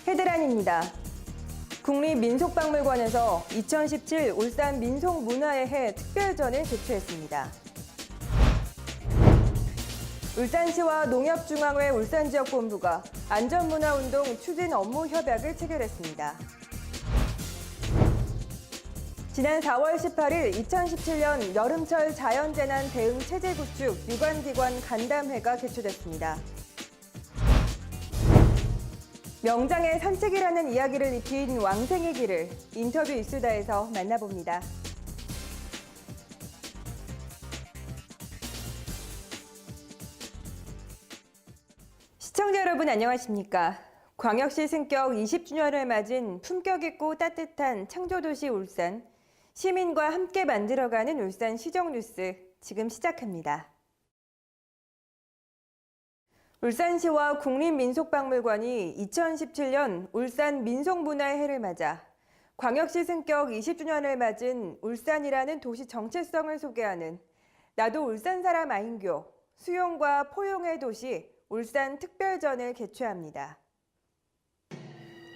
헤드라인입니다. 국립민속박물관에서 2017 울산 민속문화의 해 특별전을 개최했습니다. 울산시와 농협중앙회 울산지역본부가 안전문화운동 추진 업무 협약을 체결했습니다. 지난 4월 18일 2017년 여름철 자연재난 대응 체제 구축 유관기관 간담회가 개최됐습니다. 명장의 산책이라는 이야기를 입힌 왕생의 길을 인터뷰 이수다에서 만나봅니다. 시청자 여러분 안녕하십니까? 광역시 승격 20주년을 맞은 품격 있고 따뜻한 창조도시 울산, 시민과 함께 만들어가는 울산 시정뉴스 지금 시작합니다. 울산시와 국립민속박물관이 2017년 울산 민속문화의 해를 맞아 광역시 승격 20주년을 맞은 울산이라는 도시 정체성을 소개하는 나도 울산 사람 아인교, 수용과 포용의 도시 울산 특별전을 개최합니다.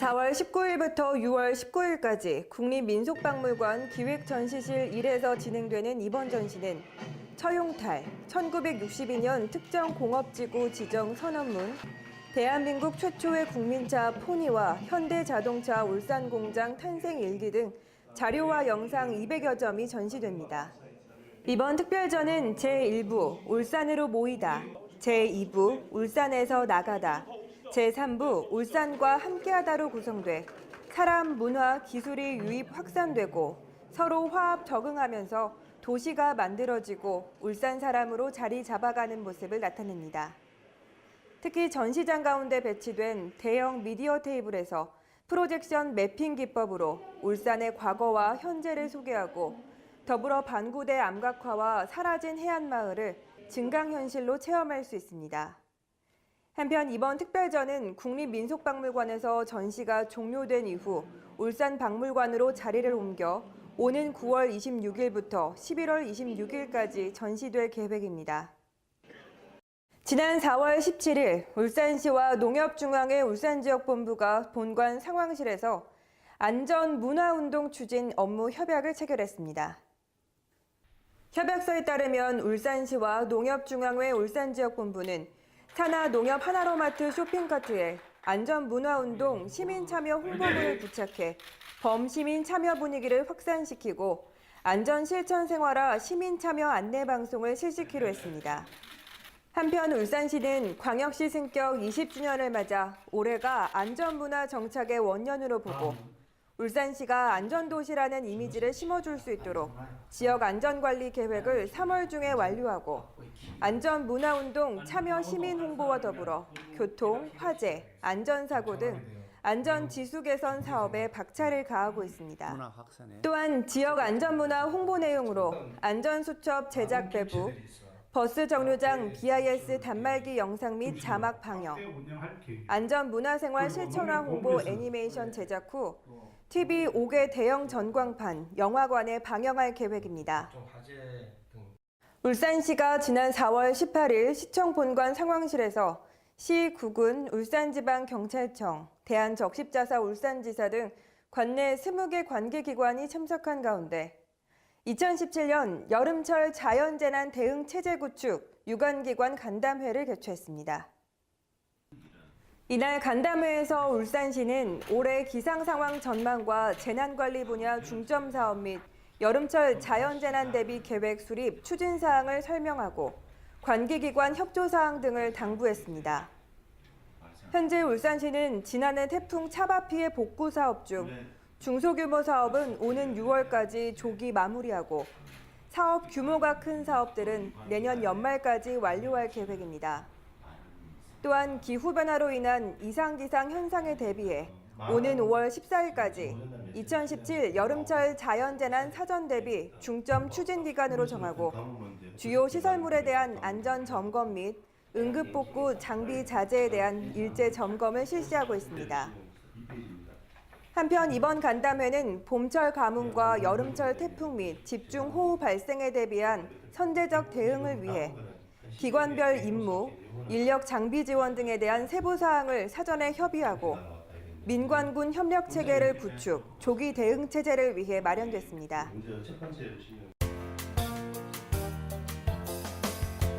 4월 19일부터 6월 19일까지 국립민속박물관 기획전시실 1에서 진행되는 이번 전시는 처용탈, 1962년 특정 공업지구 지정 선언문, 대한민국 최초의 국민차 포니와 현대자동차 울산공장 탄생 일기 등 자료와 영상 200여 점이 전시됩니다. 이번 특별전은 제1부 울산으로 모이다, 제2부 울산에서 나가다, 제3부 울산과 함께하다로 구성돼 사람, 문화, 기술이 유입 확산되고 서로 화합 적응하면서 도시가 만들어지고 울산 사람으로 자리 잡아가는 모습을 나타냅니다. 특히 전시장 가운데 배치된 대형 미디어 테이블에서 프로젝션 매핑 기법으로 울산의 과거와 현재를 소개하고 더불어 반구대 암각화와 사라진 해안마을을 증강현실로 체험할 수 있습니다. 한편 이번 특별전은 국립민속박물관에서 전시가 종료된 이후 울산박물관으로 자리를 옮겨 오는 9월 26일부터 11월 26일까지 전시될 계획입니다. 지난 4월 17일 울산시와 농협중앙회 울산지역본부가 본관 상황실에서 안전문화운동 추진 업무 협약을 체결했습니다. 협약서에 따르면 울산시와 농협중앙회 울산지역본부는 산하 농협 하나로마트 쇼핑카트에 안전문화운동 시민참여 홍보문을 부착해 범시민 참여 분위기를 확산시키고 안전실천생활화 시민참여 안내방송을 실시키로 했습니다. 한편 울산시는 광역시 승격 20주년을 맞아 올해가 안전문화 정착의 원년으로 보고 울산시가 안전도시라는 이미지를 심어줄 수 있도록 지역 안전관리 계획을 3월 중에 완료하고 안전문화운동 참여 시민 홍보와 더불어 교통, 화재, 안전사고 등 안전지수 개선 사업에 박차를 가하고 있습니다. 또한 지역 안전문화 홍보 내용으로 안전수첩 제작 배부, 버스 정류장 BIS 단말기 영상 및 자막 방영, 안전문화생활 실천화 홍보 애니메이션 제작 후 TV 5개 대형 전광판, 영화관에 방영할 계획입니다. 울산시가 지난 4월 18일 시청 본관 상황실에서 시, 구군, 울산지방경찰청, 대한적십자사 울산지사 등 관내 20개 관계기관이 참석한 가운데 2017년 여름철 자연재난 대응 체제 구축 유관기관 간담회를 개최했습니다. 이날 간담회에서 울산시는 올해 기상상황 전망과 재난관리 분야 중점 사업 및 여름철 자연재난 대비 계획 수립 추진 사항을 설명하고 관계기관 협조 사항 등을 당부했습니다. 현재 울산시는 지난해 태풍 차바 피해 복구 사업 중 중소규모 사업은 오는 6월까지 조기 마무리하고 사업 규모가 큰 사업들은 내년 연말까지 완료할 계획입니다. 또한 기후변화로 인한 이상기상 현상에 대비해 오는 5월 14일까지 2017 여름철 자연재난 사전 대비 중점 추진 기간으로 정하고 주요 시설물에 대한 안전 점검 및 응급복구 장비 자재에 대한 일제 점검을 실시하고 있습니다. 한편 이번 간담회는 봄철 가뭄과 여름철 태풍 및 집중호우 발생에 대비한 선제적 대응을 위해 기관별 임무, 인력 장비 지원 등에 대한 세부 사항을 사전에 협의하고 민관군 협력 체계를 구축, 조기 대응 체제를 위해 마련됐습니다.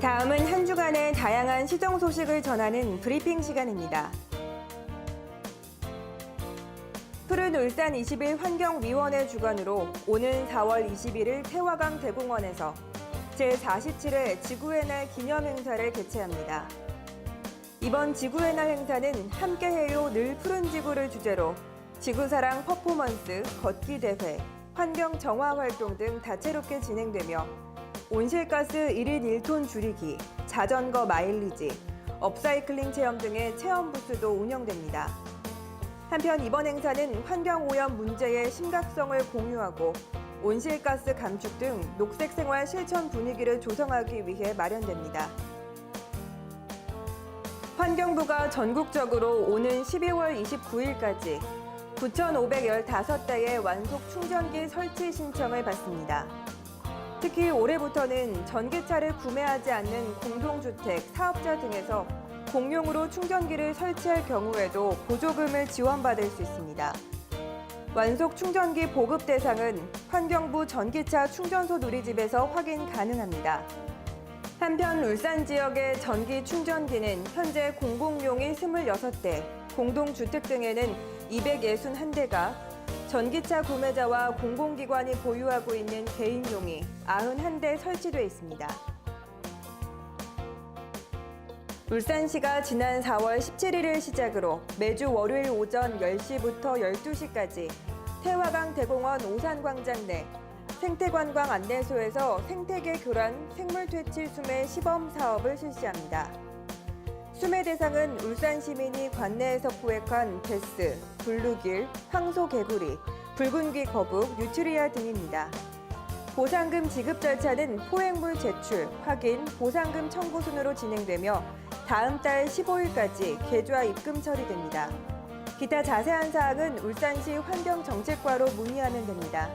다음은 한 주간의 다양한 시정 소식을 전하는 브리핑 시간입니다. 푸른 울산 20일 환경위원회 주관으로 오는 4월 21일 태화강 대공원에서 제47회 지구의 날 기념 행사를 개최합니다. 이번 지구의 날 행사는 함께해요 늘 푸른 지구를 주제로 지구사랑 퍼포먼스, 걷기 대회, 환경 정화 활동 등 다채롭게 진행되며 온실가스 1인 1톤 줄이기, 자전거 마일리지, 업사이클링 체험 등의 체험 부스도 운영됩니다. 한편 이번 행사는 환경오염 문제의 심각성을 공유하고 온실가스 감축 등 녹색 생활 실천 분위기를 조성하기 위해 마련됩니다. 환경부가 전국적으로 오는 12월 29일까지 9,515대의 완속 충전기 설치 신청을 받습니다. 특히 올해부터는 전기차를 구매하지 않는 공동주택, 사업자 등에서 공용으로 충전기를 설치할 경우에도 보조금을 지원받을 수 있습니다. 완속 충전기 보급 대상은 환경부 전기차 충전소 누리집에서 확인 가능합니다. 한편 울산 지역의 전기 충전기는 현재 공공용이 26대, 공동주택 등에는 261대가, 전기차 구매자와 공공기관이 보유하고 있는 개인용이 91대 설치돼 있습니다. 울산시가 지난 4월 17일을 시작으로 매주 월요일 오전 10시부터 12시까지 태화강 대공원 오산광장 내 생태관광 안내소에서 생태계 교란 생물퇴치 수매 시범 사업을 실시합니다. 수매 대상은 울산 시민이 관내에서 포획한 베스, 블루길, 황소개구리, 붉은귀 거북, 뉴트리아 등입니다. 보상금 지급 절차는 포획물 제출, 확인, 보상금 청구 순으로 진행되며 다음 달 15일까지 계좌 입금 처리됩니다. 기타 자세한 사항은 울산시 환경정책과로 문의하면 됩니다.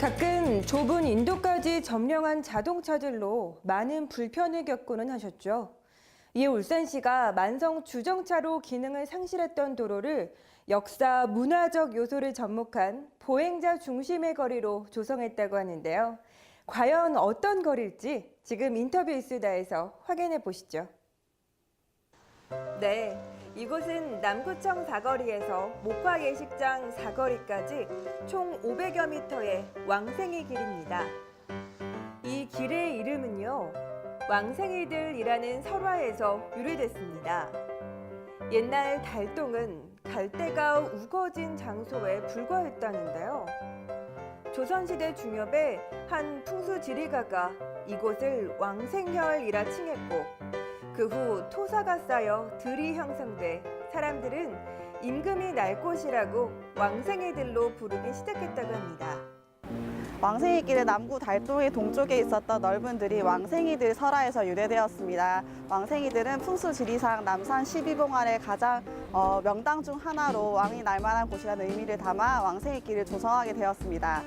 가끔 좁은 인도까지 점령한 자동차들로 많은 불편을 겪고는 하셨죠. 이에 울산시가 만성 주정차로 기능을 상실했던 도로를 역사, 문화적 요소를 접목한 보행자 중심의 거리로 조성했다고 하는데요. 과연 어떤 거리일지 지금 인터뷰 이수다에서 확인해 보시죠. 네, 이곳은 남구청 사거리에서 목화 예식장 사거리까지 총 500여 미터의 왕생이 길입니다. 이 길의 이름은요, 왕생이들이라는 설화에서 유래됐습니다. 옛날 달동은 갈대가 우거진 장소에 불과했다는데요. 조선시대 중엽에 한 풍수지리가가 이곳을 왕생혈이라 칭했고 그 후 토사가 쌓여 들이 형성돼 사람들은 임금이 날 곳이라고 왕생이들로 부르기 시작했다고 합니다. 왕생이길은 남구 달동의 동쪽에 있었던 넓은 들이 왕생이들 설화에서 유래되었습니다. 왕생이들은 풍수지리상 남산 12봉안의 가장 명당 중 하나로 왕이 날만한 곳이라는 의미를 담아 왕생이길을 조성하게 되었습니다.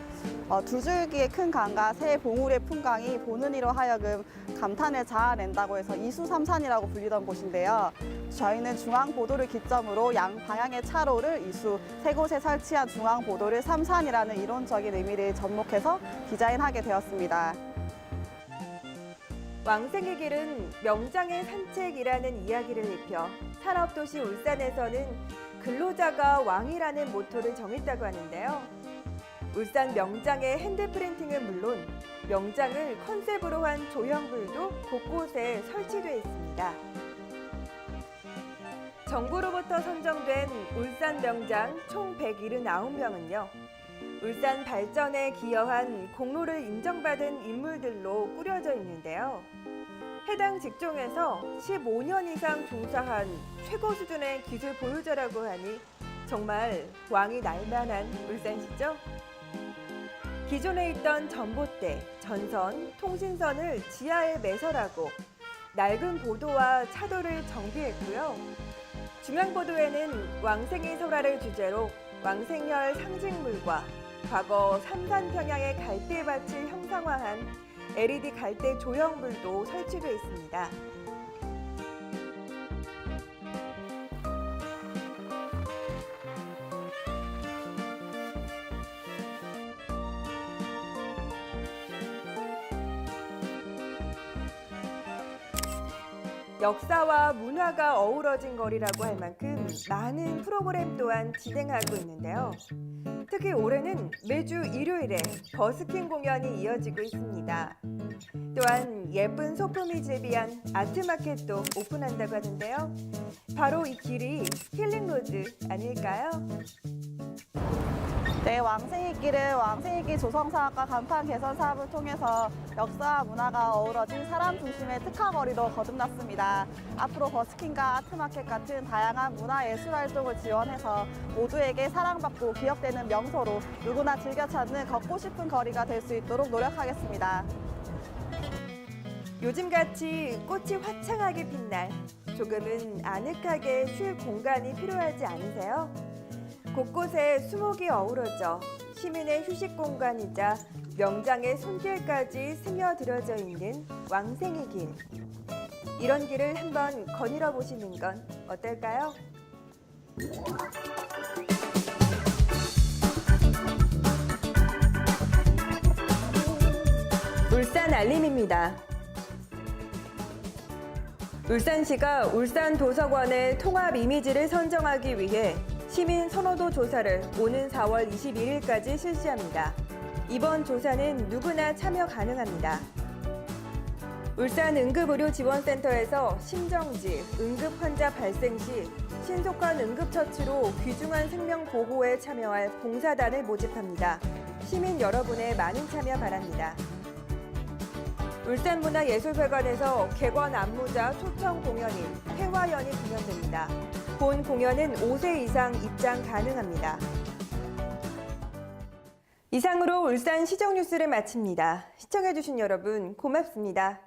두 줄기의 큰 강과 세 봉우리의 풍광이 보는 이로 하여금 감탄을 자아낸다고 해서 이수삼산이라고 불리던 곳인데요. 저희는 중앙보도를 기점으로 양방향의 차로를 이수, 세 곳에 설치한 중앙보도를 삼산이라는 이론적인 의미를 접목해서 디자인하게 되었습니다. 왕생의 길은 명장의 산책이라는 이야기를 입혀 산업도시 울산에서는 근로자가 왕이라는 모토를 정했다고 하는데요. 울산 명장의 핸드프린팅은 물론 명장을 컨셉으로 한 조형물도 곳곳에 설치되어 있습니다. 정부로부터 선정된 울산 명장 총 179명은요. 울산 발전에 기여한 공로를 인정받은 인물들로 꾸려져 있는데요. 해당 직종에서 15년 이상 종사한 최고 수준의 기술 보유자라고 하니 정말 왕이 날만한 울산시죠? 기존에 있던 전봇대, 전선, 통신선을 지하에 매설하고 낡은 보도와 차도를 정비했고요. 중앙보도에는 왕생이 설화를 주제로 왕생열 상징물과 과거 삼산평양의 갈대밭을 형상화한 LED 갈대 조형물도 설치되어 있습니다. 역사와 문화가 어우러진 거리라고 할 만큼 많은 프로그램 또한 진행하고 있는데요. 특히 올해는 매주 일요일에 버스킹 공연이 이어지고 있습니다. 또한 예쁜 소품이 즐비한 아트마켓도 오픈한다고 하는데요. 바로 이 길이 힐링로드 아닐까요? 네, 왕생이길은 왕생이길 조성사업과 간판 개선 사업을 통해서 역사와 문화가 어우러진 사람 중심의 특화거리로 거듭났습니다. 앞으로 버스킹과 아트마켓 같은 다양한 문화예술 활동을 지원해서 모두에게 사랑받고 기억되는 명소로 누구나 즐겨 찾는 걷고 싶은 거리가 될 수 있도록 노력하겠습니다. 요즘같이 꽃이 화창하게 핀 날, 조금은 아늑하게 쉴 공간이 필요하지 않으세요? 곳곳에 수목이 어우러져 시민의 휴식 공간이자 명장의 손길까지 스며들어져 있는 왕생이 길. 이런 길을 한번 거닐어 보시는 건 어떨까요? 울산 알림입니다. 울산시가 울산 도서관의 통합 이미지를 선정하기 위해 시민 선호도 조사를 오는 4월 21일까지 실시합니다. 이번 조사는 누구나 참여 가능합니다. 울산 응급의료지원센터에서 심정지, 응급 환자 발생 시 신속한 응급처치로 귀중한 생명 보호에 참여할 봉사단을 모집합니다. 시민 여러분의 많은 참여 바랍니다. 울산문화예술회관에서 객원 안무자 초청 공연인 태화연이 공연됩니다. 본 공연은 5세 이상 입장 가능합니다. 이상으로 울산 시정뉴스를 마칩니다. 시청해주신 여러분 고맙습니다.